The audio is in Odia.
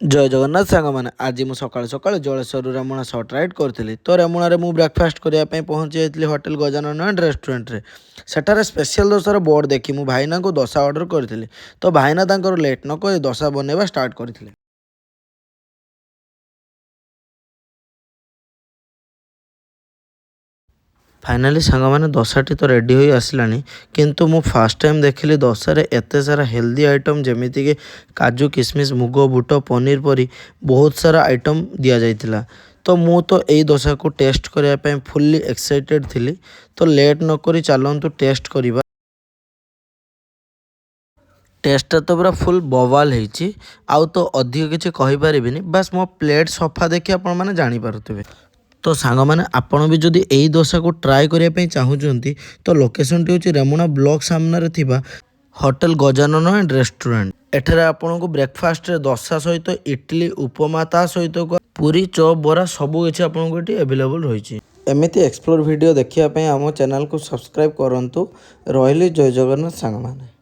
ଜୟ ଜଗନ୍ନାଥ ସାଙ୍ଗମାନେ। ଆଜି ମୁଁ ସକାଳୁ ସକାଳୁ ଜଳେଶ୍ୱରରୁ ରେମୁଣା ସର୍ଟ ରାଇଡ୍ କରିଥିଲି। ତ ରେମୁଣାରେ ମୁଁ ବ୍ରେକଫାଷ୍ଟ କରିବା ପାଇଁ ପହଞ୍ଚି ଯାଇଥିଲି ହୋଟେଲ ଗଜାନନ ଆଣ୍ଡ ରେଷ୍ଟୁରାଣ୍ଟରେ। ସେଠାରେ ସ୍ପେଶିଆଲ ଦୋସାର ବୋର୍ଡ଼ ଦେଖି ମୁଁ ଭାଇନାଙ୍କୁ ଦୋସା ଅର୍ଡ଼ର କରିଥିଲି। ତ ଭାଇନା ତାଙ୍କର ଲେଟ୍ ନ କରି ଦୋସା ବନେଇବା ଷ୍ଟାର୍ଟ କରିଥିଲେ। ଫାଇନାଲି ସାଙ୍ଗମାନେ ଦୋସାଟି ତ ରେଡ଼ି ହୋଇ ଆସିଲାଣି, କିନ୍ତୁ ମୁଁ ଫାର୍ଷ୍ଟ ଟାଇମ୍ ଦେଖିଲି ଦୋସାରେ ଏତେ ସାରା ହେଲ୍ଦି ଆଇଟମ୍ ଯେମିତିକି କାଜୁ କିସମିସ୍ ମୁଗ ବୁଟ ପନିର ପରି ବହୁତ ସାରା ଆଇଟମ୍ ଦିଆଯାଇଥିଲା। ତ ମୁଁ ତ ଏଇ ଦୋସାକୁ ଟେଷ୍ଟ କରିବା ପାଇଁ ଫୁଲ୍ଲି ଏକ୍ସାଇଟେଡ଼ ଥିଲି। ତ ଲେଟ୍ ନକରି ଚାଲନ୍ତୁ ଟେଷ୍ଟ କରିବା। ଟେଷ୍ଟଟା ତ ପୁରା ଫୁଲ୍ ବୱାଲ ହେଇଛି। ଆଉ ତ ଅଧିକ କିଛି କହିପାରିବିନି, ବାସ୍ ମୋ ପ୍ଲେଟ୍ ସଫା ଦେଖି ଆପଣମାନେ ଜାଣିପାରୁଥିବେ। ତ ସାଙ୍ଗମାନେ ଆପଣ ବି ଯଦି ଏଇ ଦୋସାକୁ ଟ୍ରାଏ କରିବା ପାଇଁ ଚାହୁଁଛନ୍ତି ତ ଲୋକେସନଟି ହେଉଛି ରେମୁଣା ବ୍ଲକ ସାମ୍ନାରେ ଥିବା ହୋଟେଲ ଗଜାନନ ଆଣ୍ଡ ରେଷ୍ଟୁରାଣ୍ଟ। ଏଠାରେ ଆପଣଙ୍କୁ ବ୍ରେକଫାଷ୍ଟରେ ଦୋସା ସହିତ ଇଡଲି ଉପମା ତା ସହିତ ପୁରୀ ଚପ୍ ବରା ସବୁ କିଛି ଆପଣଙ୍କୁ ଏଠି ଆଭେଲେବୁଲ୍ ରହିଛି। ଏମିତି ଏକ୍ସପ୍ଲୋର ଭିଡ଼ିଓ ଦେଖିବା ପାଇଁ ଆମ ଚ୍ୟାନେଲକୁ ସବସ୍କ୍ରାଇବ୍ କରନ୍ତୁ। ରହିଲି ଜୟ ଜଗନ୍ନାଥ ସାଙ୍ଗମାନେ।